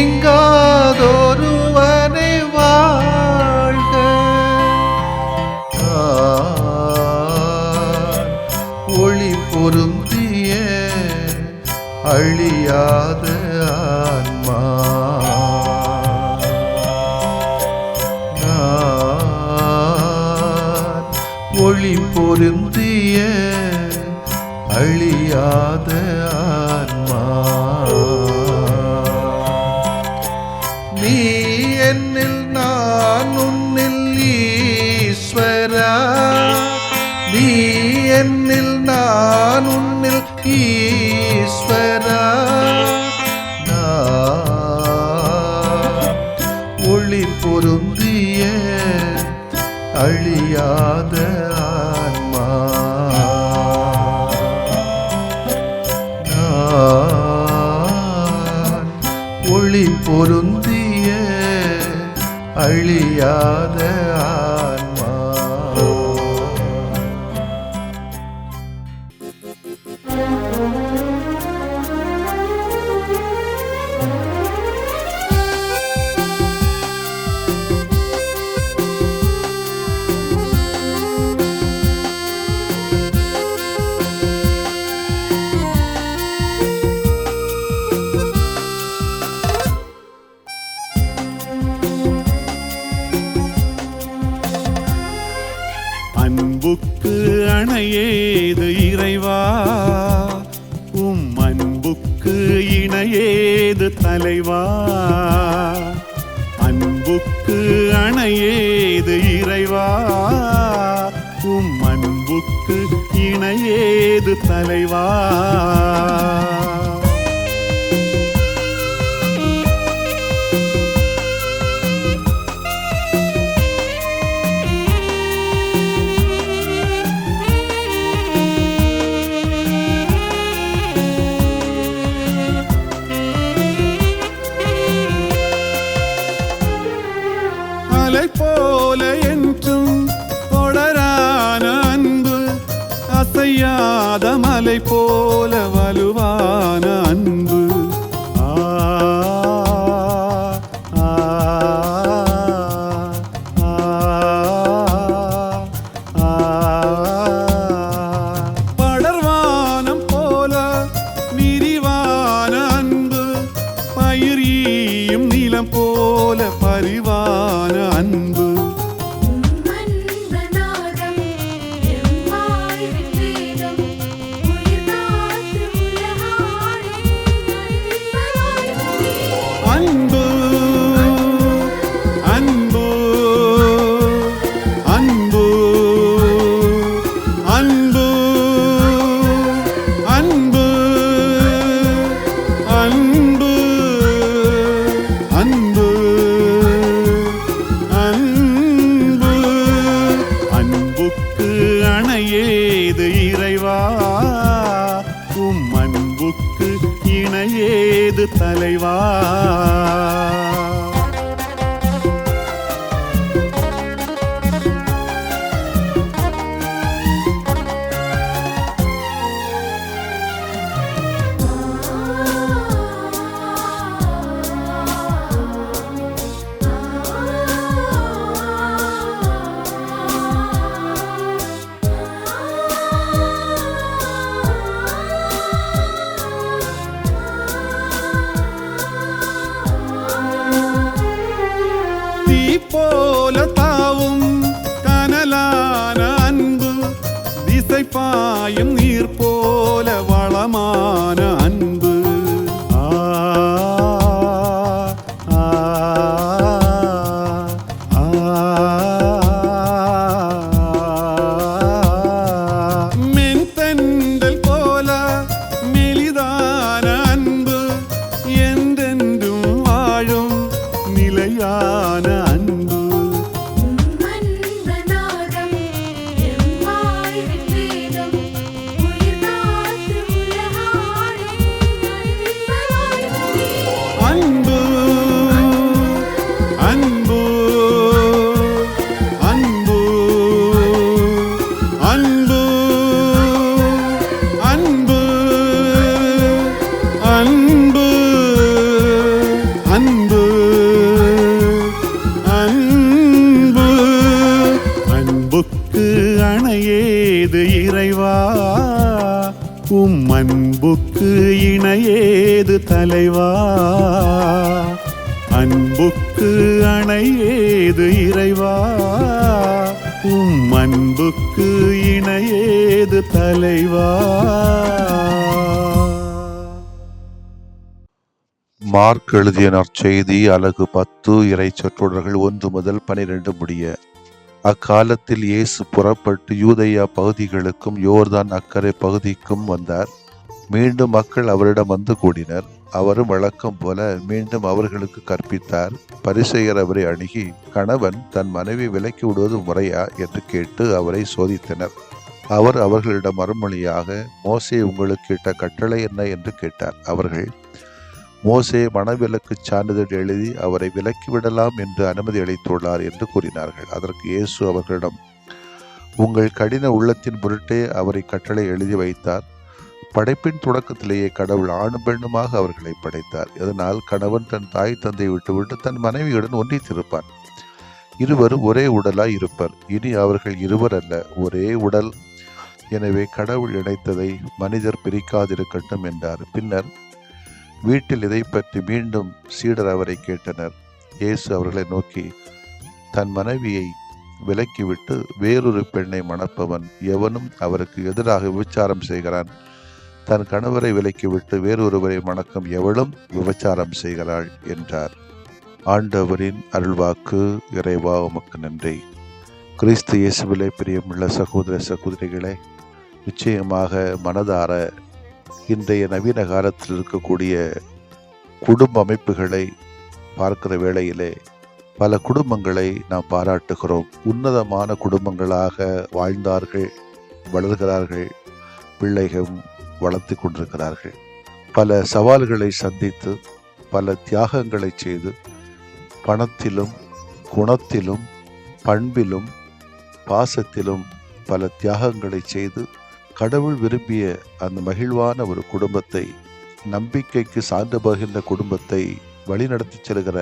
நீங்காதொருவனை வாழ்க. ஒளி பொருந்திய அழியாத ஆன்மா, ஒளி பொருந்திய அழியாத ஆன்மா. நீ என்னில் நான் உன்னில் ஈஸ்வரா, நீ என்னில் நான் உன்னில் ஈஸ்வரா. ஒளி பொருந்திய அழியாத ஆன்மா, ஒளி பொருந்திய அழியாத ஆன்மா. அன்புக்கு அணையேது இறைவா, உம் அன்புக்கு இணையேது தலைவா. அன்புக்கு அணையேது இறைவா, உம் அன்புக்கு இணையேது தலைவா. அலை போல என்றும் தொடரான அன்பு, அசையாத மலை போல வலுவான அன்பு. படர்வானம் போல விரிவான அன்பு, பயிர் ஈயும் நிலம் போல பரிவான அன்பு. அன்பு அன்பு அன்பு அன்பு அன்பு அன்பு அன்பு அன்பு. அன்புக்கு அணையேது இறைவா, உம் அன்புக்கு இணையேது தலைவா. போல தாவும் கனலான அன்பு, திசை பாயும் நீர் போல வளமான அன்பு. மென்தண்டல் போல மெலிதான அன்பு, என்றென்றும் வாழும் நிலையான அன்பு. அன்பு இறைவா, உம் அன்புக்கு இணையேது தலைவா. அன்புக்கு அணையேது இறைவா, உம் அன்புக்கு இணையேது தலைவா. மார்க் எழுதிய நற்செய்தி அலகு 10 இறை சொற்றொடர்கள் 1 முதல் 12 முடிய. அக்காலத்தில் இயேசு புறப்பட்டு யூதேயா பகுதிகளுக்கும் யோர்தான் அக்கரை பகுதிக்கும் வந்தார். மீண்டும் மக்கள் அவரிடம் வந்து கூடினர். அவரும் வழக்கம் போல மீண்டும் அவர்களுக்கு கற்பித்தார். பரிசேயர் அவரை அணுகி, கணவன் தன் மனைவி விலக்கி விடுவது முறையா என்று கேட்டு அவரை சோதித்தனர். அவர் அவர்களிடம் மறுமொழியாக, மோசே உங்களுக்கு இட்ட கட்டளை என்ன என்று கேட்டார். அவர்கள், மோசே மணவிலக்கு சான்றிதழ் எழுதி அவரை விலக்கிவிடலாம் என்று அனுமதி அளித்துள்ளார் என்று கூறினார்கள். அதற்கு இயேசு அவர்களிடம், உங்கள் கடின உள்ளத்தின் பொருட்டே அவரை கட்டளை எழுதி வைத்தார். படைப்பின் தொடக்கத்திலேயே கடவுள் ஆணும் பெண்ணுமாக அவர்களை படைத்தார். இதனால் கணவன் தன் தாய் தந்தை விட்டுவிட்டு தன் மனைவியுடன் ஒன்றித்திருப்பான். இருவரும் ஒரே உடலாய் இருப்பர். இனி அவர்கள் இருவர் அல்ல, ஒரே உடல். எனவே கடவுள் இணைத்ததை மனிதர் பிரிக்காதிருக்கட்டும் என்றார். பின்னர் வீட்டில் இதை பற்றி மீண்டும் சீடர் அவரை கேட்டனர். இயேசு அவர்களை நோக்கி, தன் மனைவியை விலக்கிவிட்டு வேறொரு பெண்ணை மணப்பவன் எவனும் அவருக்கு எதிராக விபச்சாரம் செய்கிறான். தன் கணவரை விலக்கிவிட்டு வேறொருவரை மணக்கும் எவளும் விபச்சாரம் செய்கிறாள் என்றார். ஆண்டவரின் அருள்வாக்கு. இறைவா உமக்கு நன்றி. கிறிஸ்து இயேசுவிலே பிரியமுள்ள சகோதர சகோதரிகளே, நிச்சயமாக மனதார இன்றைய நவீன காலத்தில் இருக்கக்கூடிய குடும்ப அமைப்புகளை பார்க்கிற வேளையிலே பல குடும்பங்களை நாம் பாராட்டுகிறோம். உன்னதமான குடும்பங்களாக வாழ்ந்தார்கள், வளர்கிறார்கள், பிள்ளைகள் வளர்த்து கொண்டிருக்கிறார்கள். பல சவால்களை சந்தித்து பல தியாகங்களை செய்து பணத்திலும் குணத்திலும் பண்பிலும் பாசத்திலும் பல தியாகங்களை செய்து கடவுள் விரும்பிய அந்த மகிழ்வான ஒரு குடும்பத்தை, நம்பிக்கைக்கு சான்று பகிர்ந்த குடும்பத்தை வழிநடத்தி செல்கிற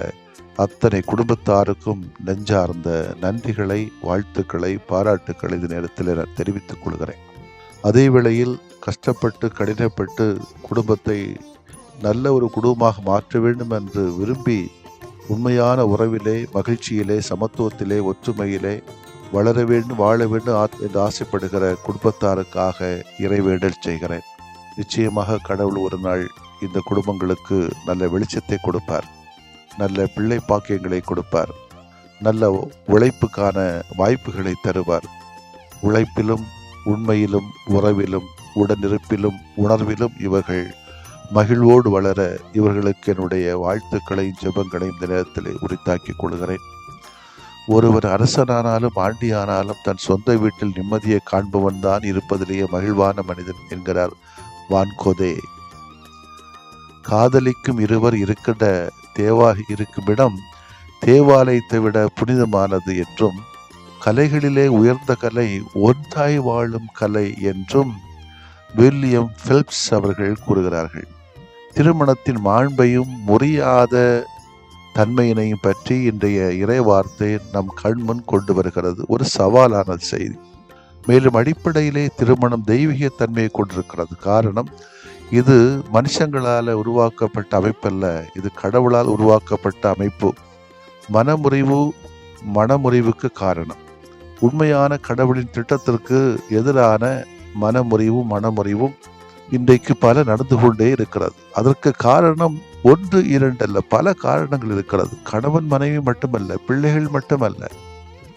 அத்தனை குடும்பத்தாருக்கும் நெஞ்சார்ந்த நன்றிகளை, வாழ்த்துக்களை, பாராட்டுக்களை இந்த நேரத்தில் நான் தெரிவித்துக் கொள்கிறேன். அதே வேளையில் கஷ்டப்பட்டு கடினப்பட்டு குடும்பத்தை நல்ல ஒரு குடும்பமாக மாற்ற வேண்டும் என்று விரும்பி உண்மையான உறவிலே, மகிழ்ச்சியிலே, சமத்துவத்திலே, ஒற்றுமையிலே வளர வேண்டும், வாழ வேண்டும் என்று ஆசைப்படுகிற குடும்பத்தாருக்காக இறைவேண்டல் செய்கிறேன். நிச்சயமாக கடவுள் ஒரு நாள் இந்த குடும்பங்களுக்கு நல்ல வெளிச்சத்தை கொடுப்பார், நல்ல பிள்ளை பாக்கியங்களை கொடுப்பார், நல்ல உழைப்புக்கான வாய்ப்புகளை தருவார். உழைப்பிலும் உண்மையிலும் உறவிலும் உடனிருப்பிலும் உணர்விலும் இவர்கள் மகிழ்வோடு வளர இவர்களுக்கு என்னுடைய வாழ்த்துக்களையும் ஜெபங்களையும் இந்த நேரத்தில் உரித்தாக்கிக் கொள்கிறேன். ஒருவர் அரசனானாலும் ஆண்டியானாலும் தன் சொந்த வீட்டில் நிம்மதியை காண்பவன் தான் இருப்பதிலேயே மகிழ்வான மனிதன் என்கிறார் வான்கோதே. காதலிக்கும் இருவர் இருக்குமிடம் தேவாலயத்தை விட புனிதமானது என்றும், கலைகளிலே உயர்ந்த கலை ஒன்றாய் வாழும் கலை என்றும் வில்லியம் பிலிப்ஸ் அவர்கள் கூறுகிறார்கள். திருமணத்தின் மாண்பையும் முறியாத தன்மையினையும் பற்றி இன்றைய இறை வார்த்தை நம் கண்முன் கொண்டு வருகிறது. ஒரு சவாலான செய்தி. மேலும் அடிப்படையிலே திருமணம் தெய்வீக தன்மையை கொண்டிருக்கிறது. காரணம், இது மனுஷங்களால் உருவாக்கப்பட்ட அமைப்பல்ல, இது கடவுளால் உருவாக்கப்பட்ட அமைப்பு. மனமுறிவுக்கு காரணம். உண்மையான கடவுளின் திட்டத்திற்கு எதிரான மனமுறிவும் இன்றைக்கு பல நடந்து கொண்டே இருக்கிறது. அதற்கு காரணம் 1, 2 அல்ல, பல காரணங்கள் இருக்கிறது. கணவன் மனைவி மட்டுமல்ல, பிள்ளைகள் மட்டுமல்ல,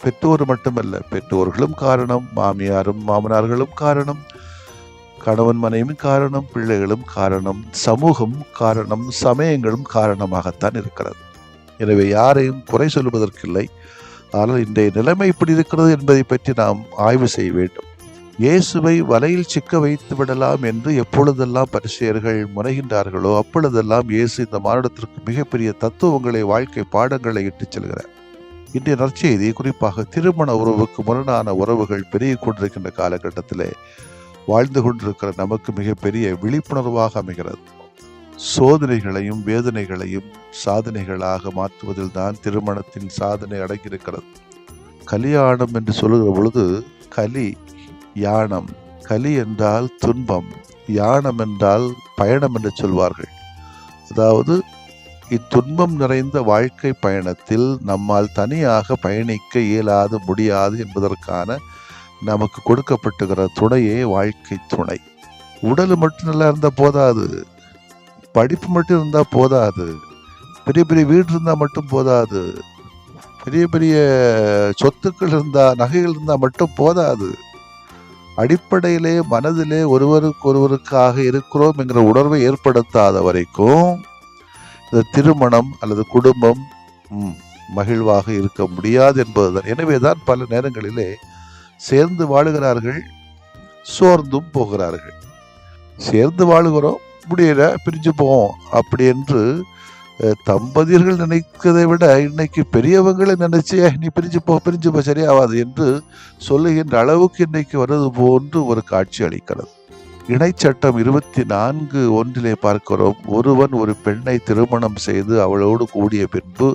பெற்றோர் மட்டுமல்ல, பெற்றோர்களும் காரணம், மாமியாரும் மாமனார்களும் காரணம், கணவன் மனைவியும் காரணம், பிள்ளைகளும் காரணம், சமூகம் காரணம், சமயங்களும் காரணமாகத்தான் இருக்கிறது. எனவே யாரையும் குறை சொல்வதற்கில்லை. ஆனால் இன்றைய நிலைமை இப்படி இருக்கிறது என்பதை பற்றி நாம் ஆய்வு செய்ய வேண்டும். இயேசுவை வலையில் சிக்க வைத்து விடலாம் என்று எப்பொழுதெல்லாம் பரிசேயர்கள் முனைகின்றார்களோ அப்பொழுதெல்லாம் இயேசு இந்த மானிடத்திற்கு மிகப்பெரிய தத்துவங்களை, வாழ்க்கை பாடங்களை இட்டுச் செல்கிறார். இன்றைய நற்செய்தி குறிப்பாக திருமண உறவுக்கு முரணான உறவுகள் பெருகிக் கொண்டிருக்கின்ற காலகட்டத்திலே வாழ்ந்து கொண்டிருக்கிற நமக்கு மிகப்பெரிய விழிப்புணர்வாக அமைகிறது. சோதனைகளையும் வேதனைகளையும் சாதனைகளாக மாற்றுவதில் தான் திருமணத்தின் சாதனை அடங்கியிருக்கிறது. கல்யாணம் என்று சொல்லுகிற பொழுது கலி யானம். கலி என்றால் துன்பம், யானம் என்றால் பயணம் என்று சொல்வார்கள். அதாவது இத்துன்பம் நிறைந்த வாழ்க்கை பயணத்தில் நம்மால் தனியாக பயணிக்க இயலாது, முடியாது என்பதற்கான நமக்கு கொடுக்கப்பட்டுகிற துணையே வாழ்க்கை துணை. உடல் மட்டும் நல்லா இருந்தால் போதாது, படிப்பு மட்டும் இருந்தால் போதாது, பெரிய பெரிய வீடு இருந்தால் மட்டும் போதாது, பெரிய பெரிய சொத்துக்கள் இருந்தால், நகைகள் இருந்தால் மட்டும் போதாது. அடிப்படையிலே மனதிலே ஒருவருக்காக இருக்கிறோம் என்கிற உணர்வை ஏற்படுத்தாத வரைக்கும் இந்த திருமணம் அல்லது குடும்பம் மகிழ்வாக இருக்க முடியாது என்பதுதான். எனவேதான் பல நேரங்களிலே சேர்ந்து வாழுகிறார்கள், சோர்ந்தும் போகிறார்கள். சேர்ந்து வாழுகிறோம், முடியல, பிரிஞ்சு போவோம் அப்படி என்று தம்பதியர்கள் நினைக்கிறதை விட இன்னைக்கு பெரியவங்களை நினைச்சு நீ பிரிஞ்சு போ சரியாவாது என்று சொல்லுகின்ற அளவுக்கு இன்னைக்கு வருவது போன்று ஒரு காட்சி அளிக்கிறது. இணைச்சட்டம் 24:1 பார்க்கிறோம். ஒருவன் ஒரு பெண்ணை திருமணம் செய்து அவளோடு கூடிய பின்பு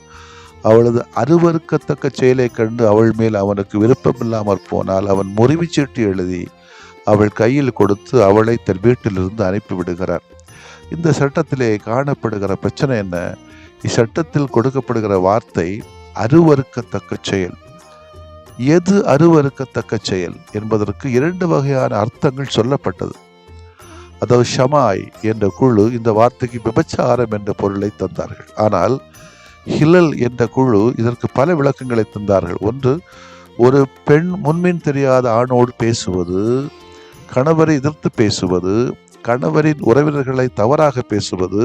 அவளது அருவருக்கத்தக்க செயலை கண்டு அவள் மேல் அவனுக்கு விருப்பமில்லாமற் போனால் அவன் முறிவுச்சீட்டு எழுதி அவள் கையில் கொடுத்து அவளை தன் வீட்டிலிருந்து அனுப்பிவிடுகிறார். இந்த சட்டத்திலே காணப்படுகிற பிரச்சனை என்ன? இச்சட்டத்தில் கொடுக்கப்படுகிற வார்த்தை அருவருக்கத்தக்க செயல். எது அருவருக்கத்தக்க செயல் என்பதற்கு 2 வகையான அர்த்தங்கள் சொல்லப்பட்டது. அதாவது ஷமாய் என்ற குழு இந்த வார்த்தைக்கு விபச்சாரம் என்ற பொருளை தந்தார்கள். ஆனால் ஹிலல் என்ற குழு இதற்கு பல விளக்கங்களை தந்தார்கள். ஒன்று, ஒரு பெண் முன்பின் தெரியாத ஆணோடு பேசுவது, கணவரை எதிர்த்து பேசுவது, கணவரின் உறவினர்களை தவறாக பேசுவது,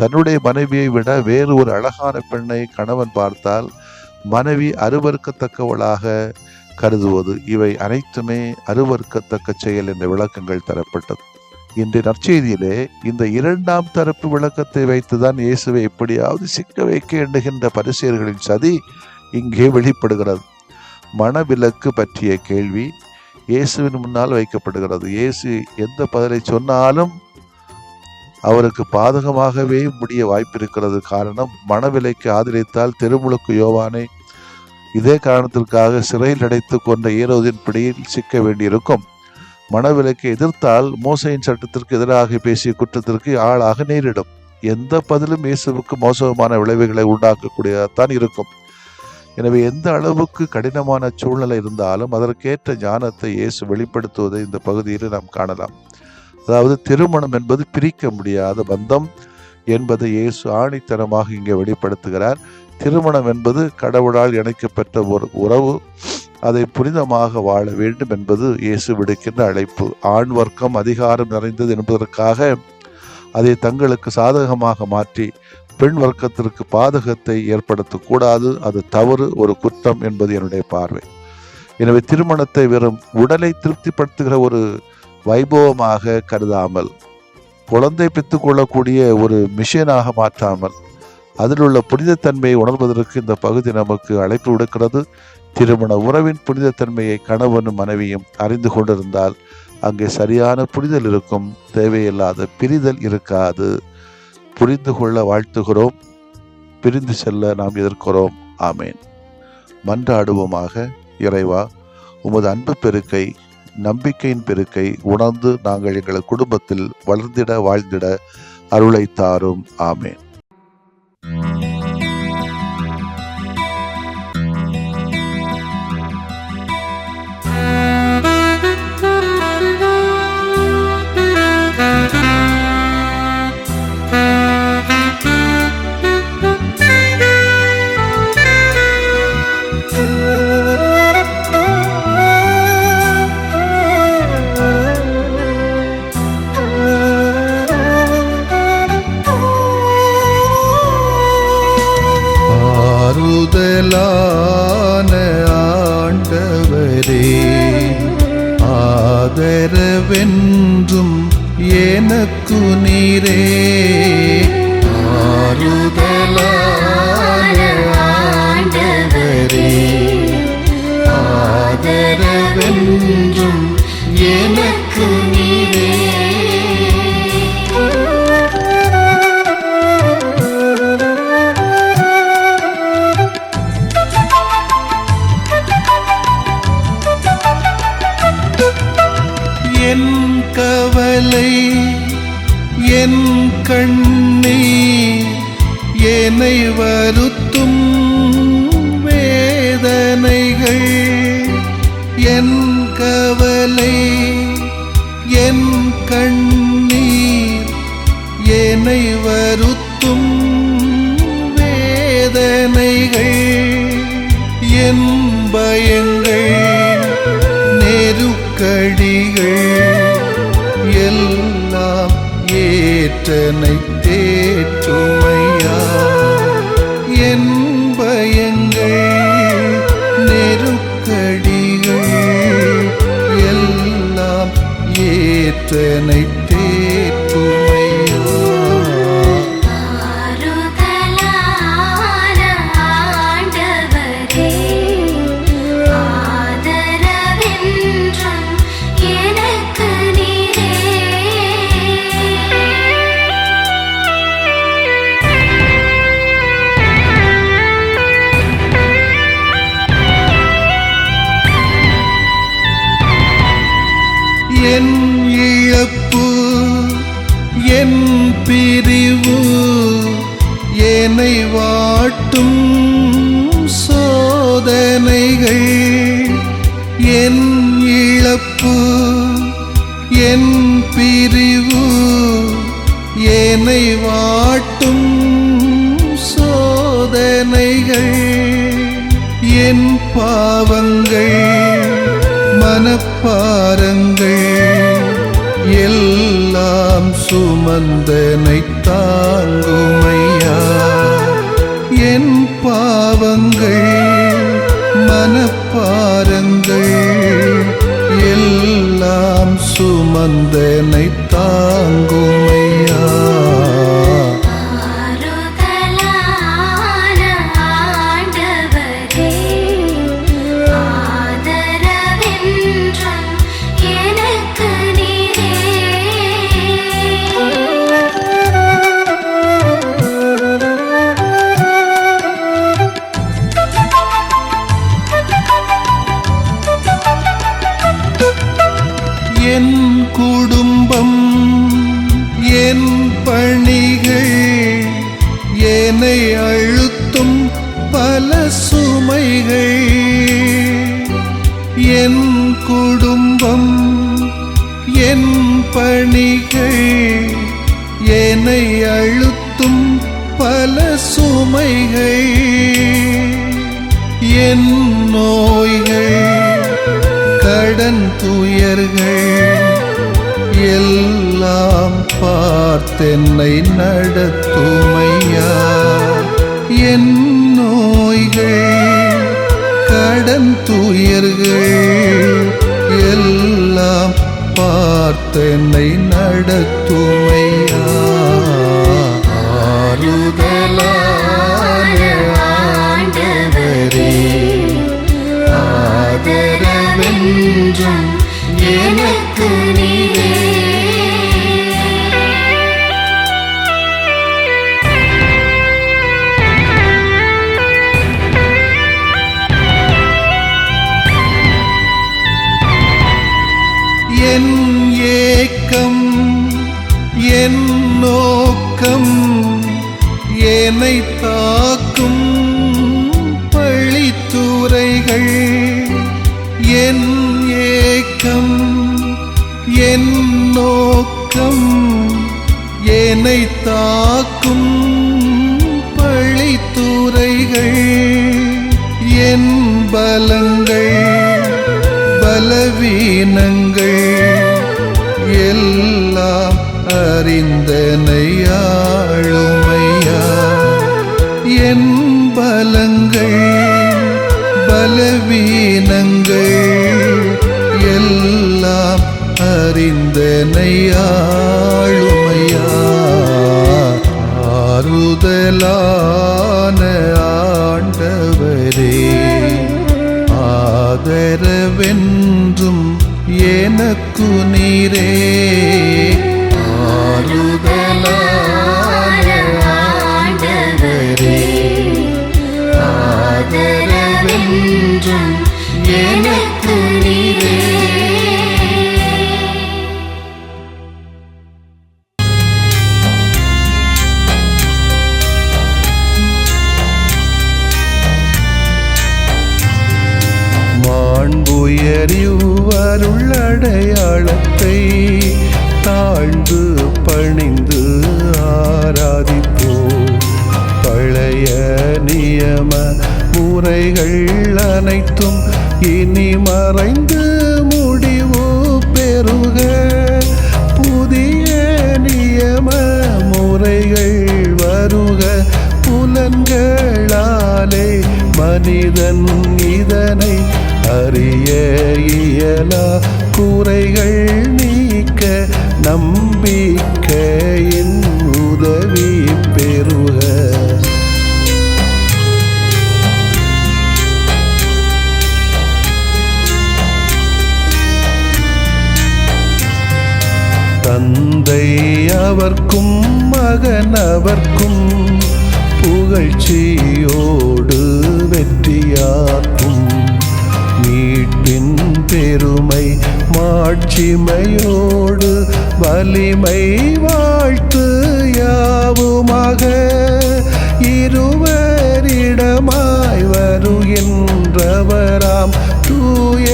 தன்னுடைய மனைவியை விட வேறு ஒரு அழகான பெண்ணை கணவன் பார்த்தால் மனைவி அருவருக்கத்தக்கவளாக கருதுவது, இவை அனைத்துமே அருவருக்கத்தக்க செயல் என்ற விளக்கங்கள் தரப்பட்டது. இன்றைய நற்செய்தியிலே இந்த 2ஆம் தரப்பு விளக்கத்தை வைத்துதான் இயேசுவை எப்படியாவது சிக்க வைக்க எண்ணுகின்ற பரிசேயர்களின் சதி இங்கே வெளிப்படுகிறது. மணவிலக்கு பற்றிய கேள்வி இயேசுவின் முன்னால் வைக்கப்படுகிறது. இயேசு எந்த பதிலை சொன்னாலும் அவருக்கு பாதகமாகவே முடிய வாய்ப்பு இருக்கிறது. காரணம், மணவிலைக்கு ஆதரித்தால் திருமுழுக்கு யோவானை இதே காரணத்திற்காக சிறையில் அடைத்து கொண்ட ஏரோதின் பிடியில் சிக்க வேண்டியிருக்கும். மணவிலைக்கு எதிர்த்தால் மோசையின் சட்டத்திற்கு எதிராக பேசிய குற்றத்திற்கு ஆளாக நேரிடும். எந்த பதிலும் இயேசுவுக்கு மோசமான விளைவுகளை உண்டாக்கக்கூடியதான் இருக்கும். எனவே எந்த அளவுக்கு கடினமான சூழ்நிலை இருந்தாலும் அதற்கேற்ற ஞானத்தை இயேசு வெளிப்படுத்துவதை இந்த பகுதியில் நாம் காணலாம். அதாவது திருமணம் என்பது பிரிக்க முடியாத பந்தம் என்பதை இயேசு ஆணித்தரமாக இங்கே வெளிப்படுத்துகிறார். திருமணம் என்பது கடவுளால் இணைக்கப்பட்ட ஒரு உறவு, அதை புனிதமாக வாழ வேண்டும் என்பது இயேசு விடுக்கின்ற அழைப்பு. ஆண் வர்க்கம் அதிகாரம் நிறைந்தது என்பதற்காக அதை தங்களுக்கு சாதகமாக மாற்றி பெண் வர்க்கத்திற்கு பாதகத்தை ஏற்படுத்தக்கூடாது. அது தவறு, ஒரு குற்றம் என்பது என்னுடைய பார்வை. எனவே திருமணத்தை வெறும் உடலை திருப்திப்படுத்துகிற ஒரு வைபவமாக கருதாமல், குழந்தை பெற்றுக்கொள்ளக்கூடிய ஒரு மிஷனாக மாற்றாமல், அதில் உள்ள புனிதத்தன்மையை உணர்வதற்கு இந்த பகுதி நமக்கு அழைப்பு விடுக்கிறது. திருமண உறவின் புனிதத்தன்மையை கணவனும் மனைவியும் அறிந்து கொண்டிருந்தால் அங்கே சரியான புரிதல் இருக்கும், தேவையில்லாத பிரிதல் இருக்காது. புரிந்து கொள்ள வாழ்த்துகிறோம், பிரிந்து செல்ல நாம் எதிர்க்கிறோம். ஆமேன். மன்றாடுவோமாக. இறைவா, உமது அன்பு பெருக்கை, நம்பிக்கையின் பெருக்கை உணர்ந்து நாங்கள் எங்கள் குடும்பத்தில் வளர்ந்திட வாழ்ந்திட அருளை தாரும். ஆமேன். ஆண்டவரே, ஆதரவென்றும் எனக்கு நீரே. ஆறுதலான ஆண்டவரே, ஆதரவென்றும் எனக்கு நீரே. கவலை என் கண்ணீர் என்னை வருத்தும் வேதனைகள் என் பயங்கள் நெருக்கடிகள் எல்லாம் ஏற்றனை தேற்றுமையா என் பயங்கள் நெருக்கடிகள் எல்லாம் ஏற்றனை தேற்றுமையா என் இழப்பு என் பிரிவு என்னை வாட்டும் சோதனைகள் என் இழப்பு என் பிரிவு என்னை வாட்டும் சோதனைகள் என் பாவங்கள் மனப்பாரங்கள் எல்லாம் சுமந்தனை தாங்குமையா என் பாவங்கள் மனப்பாரங்கள் எல்லாம் சுமந்தனை தாங்குமையா என் குடும்பம் என் பணிகள் என்னை அழுத்தும் பல சுமைகள் என் குடும்பம் என் பணிகள் என்னை அழுத்தும் பல சுமைகள் என் நோய்கள் கடன் துயர்கள் எல்லாம் பார்த்தென்னை நடத்துமையா என் நோய்கள் கடன் துயர்கள் எல்லாம் பார்த்தென்னை நடத்துமையா ஆறுதலான ஆண்டவரே ஆதரவென்றும் எனக்கு நீரே என் ஏக்கம் என் நோக்கம் என்னை தாக்கும் பழித்துரைகள் என் ஏக்கம் என் நோக்கம் என்னை தாக்கும் பழித்துரைகள் என் பலங்கள் பலவீனங்கள் எல்லாம் அறிந்தனை ஆளுமையா என் பலங்கள் பலவீனங்கள் எல்லாம் அறிந்தனை ஆளுமையா ஆறுதலான ஆண்டவரே ஆதரவென்றும் எனக்கு நீரே ஆறுதலான ஆண்டவரே ஆதரவென்றும் எனக்கு நீரே மாண்புயரிவருள் அடையாளத்தை தாழ்ந்து பணிந்து ஆராதிப்போம். பழைய நியம முறைகள் அனைத்தும் இனி மறைந்து முடிவு பெறுக. புதிய நியம முறைகள் வருக. புலன்களாலே மனிதன் இதனை அறிய இயலா. குறைகள் நீக்க நம்பிக்கையின் உதவி பெறுக. தந்தை அவர்க்கும் மகன் அவர்க்கும் புகழ்ச்சியோடு வெற்றியாக்கும். மீட்பின் பெருமை மாட்சிமையோடு வலிமை வாழ்த்து யாவுமாக. இருவரிடமாய் வருகின்றவராம் தூய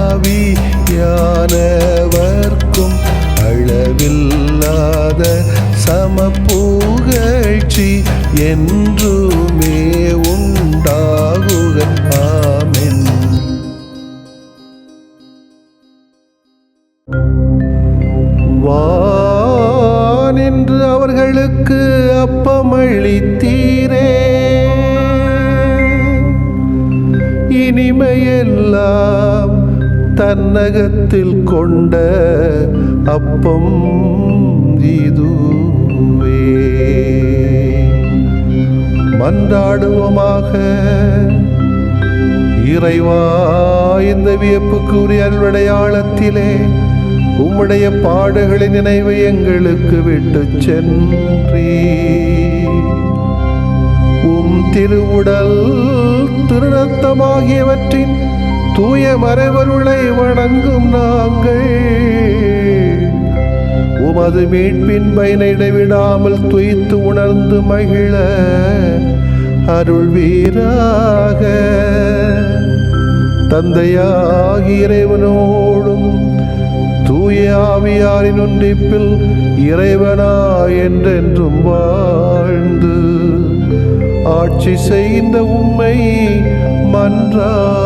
ஆவியானவர்க்கும் அளவில்லாத சமப்புகழ்ச்சி என்றுமே உண்டாகுக. ஆமென். வானின்று அவர்களுக்கு அப்பமளித்தீரே, இனிமையெல்லாம் தன்னகத்தில் கொண்ட அப்பம் இதுவே. மன்றாடுவோமாக. இறைவா, இந்த வியப்புக்குரிய அருளடையாளத்திலே உம்முடைய பாடுகளின் நினைவை எங்களுக்கு விட்டு சென்றீ. உம் திருவுடல் திருநத்தமாகியவற்றின் தூய மறைபொருளை வணங்கும் நாங்கள் உமது மீட்பின் பயனை இடைவிடாமல் துய்த்து உணர்ந்து மகிழ அருள்வீராக. தந்தையாகிய இறைவனோடும் தூய ஆவியாரின் ஒன்றிப்பில் இறைவனா என்றென்றும் வாழ்ந்து ஆட்சி செய்கின்ற உம்மை மன்றாடுகிறோம்.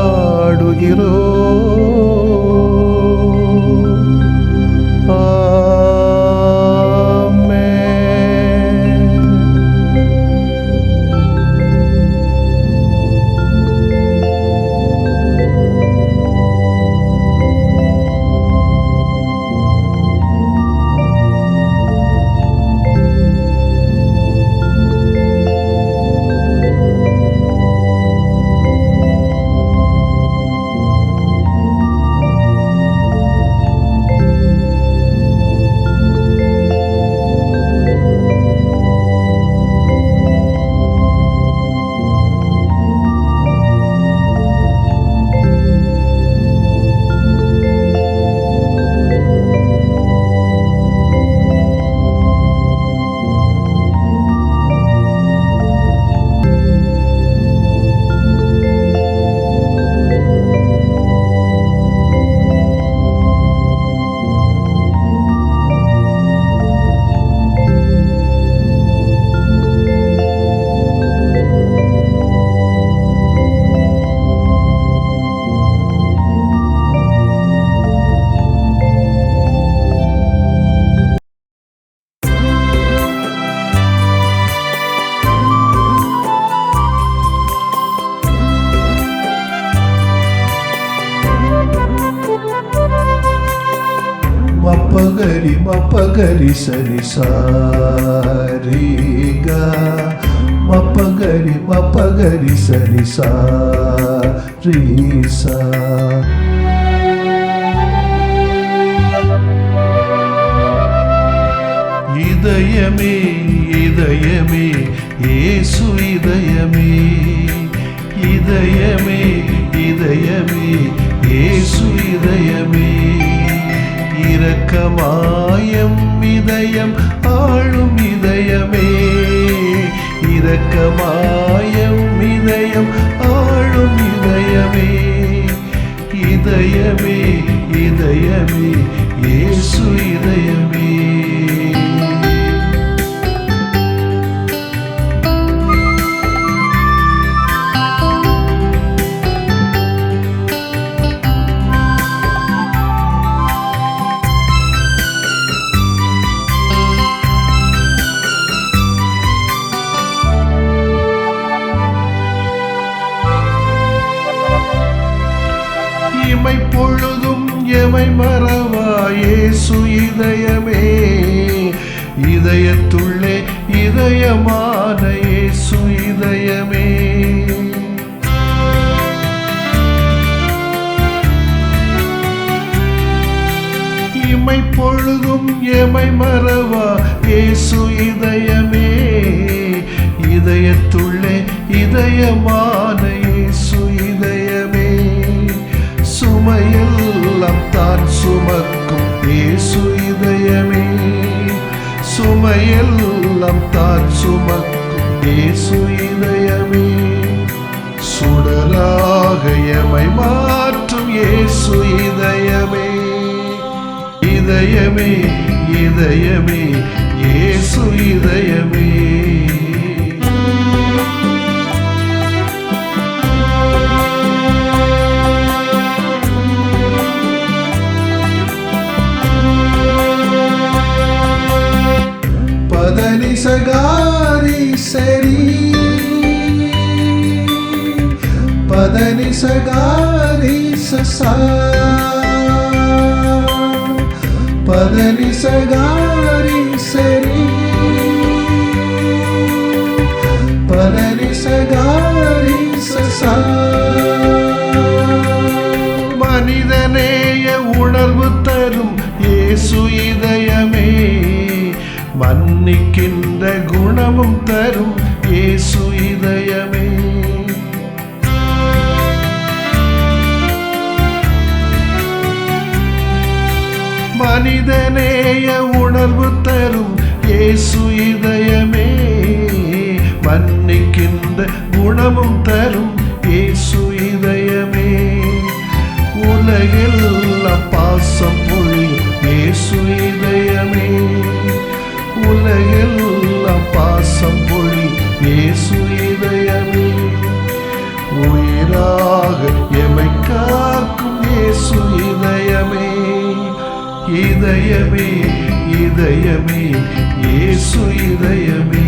மப்பகரி மப்பகரி சரி சாரிகா மப்பகரி மப்பகரி சரி சாரிசா. இதயமே இதயமே இயேசு இதயமே, இதயமே இதயமே இயேசு இதயமே. இரக்கமாயம் இதயம் ஆளும் இதயமே, இரக்கமாயம் இதயம் ஆளும் இதயமே. எமை மறவா இயேசு இதயமே, இதயத்துள்ளே இதயமான இயேசு இதயமே. இமை பொழுதும் எமை மறவா இயேசு இதயமே, இதயத்துள்ளே இதயமான இயேசு இதயமே. சுமையெல்லாம் தான் சுமக்கும் இயேசு இதயமே, சுமையெல்லாம் தான் சுமக்கும் இயேசு இதயமே. சுடராக எமை மாற்றும் இயேசு இதயமே, இதயமே இதயமே இயேசு இதயமே. பதனி சகாரி சரி, பதனி சகாரி சசா, பதனி சகாரி சரி, பதனி சகாரி சசா. மனிதநேய உணர்வு தரும் இயேசு இதயமே, மன்னிக்கின்ற குணமும் தரும் இயேசு இதயமே. மனிதநேய உணர்வு தரும் இயேசு இதயமே, மன்னிக்கின்ற குணமும் தரும் இயேசு இதயமே. உலகெல்லாம் பாசம் பொழியும் இயேசு இதயமே, உலகெல்லாம் பாசம் பொழியும் இயேசு இதயமே. உயிராக எமை காக்கும் இயேசு இதயமே, இதயமே இதயமே இயேசு இதயமே.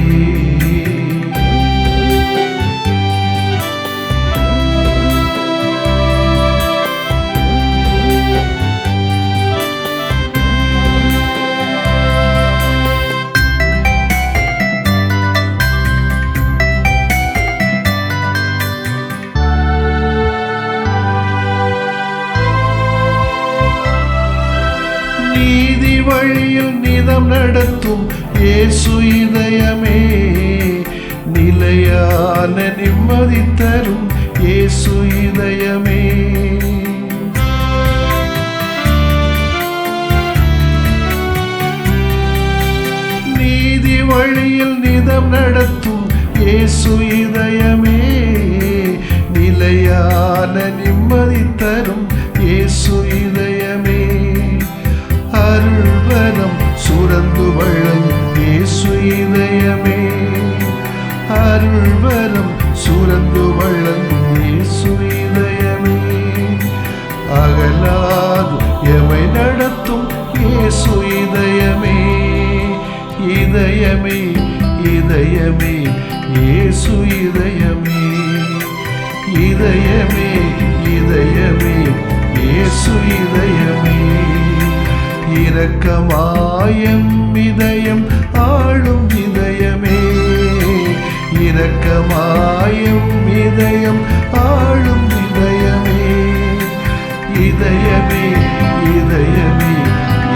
நீதி வழியில் நிதம் நடத்தும் இயேசு இதயமே, நிலையான நிம்மதி தரும் இயேசு இதயமே. நீதி வழியில் நிதம் நடத்தும் இயேசு இதயமே, நிலையான நிம்மதி தரும் இயேசு இதயமே. அருள்வரம் சுரந்து வழங்கும் இயேசு இதயமே, அருள்வரம் சுரந்து வழங்கும் இயேசு இதயமே. அகலாது எமை நடத்தும் இயேசு இதயமே, இதயமே இதயமே இயேசு இதயமே, இதயமே இதயமே இயேசு இதயமே. இரக்கமாயம் இதயம் ஆளும் இதயமே, இரக்கமாயம் இதயம் ஆளும் இதயமே. இதயமே இதயமே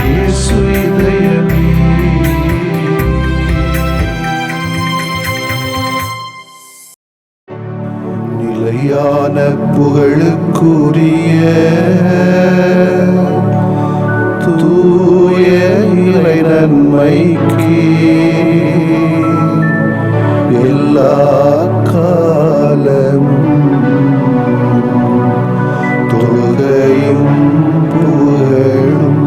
இயேசு இதயமே. நிலையான புகழுக்குரிய தூய இறை நன்மைக்கு எல்லா காலமும் தொழுகையும் புகழும்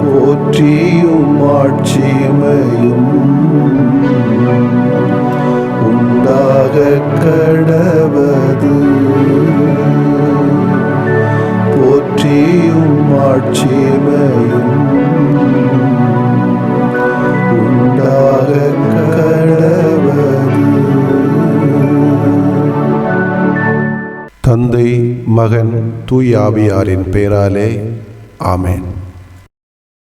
போற்றியும் ஆட்சிமையும் உண்டாக கடவது. போற்றியும் ஆட்சிமையும் உண்டாக கடவது. தந்தை மகன் தூய ஆவியாரின் பெயராலே ஆமென்.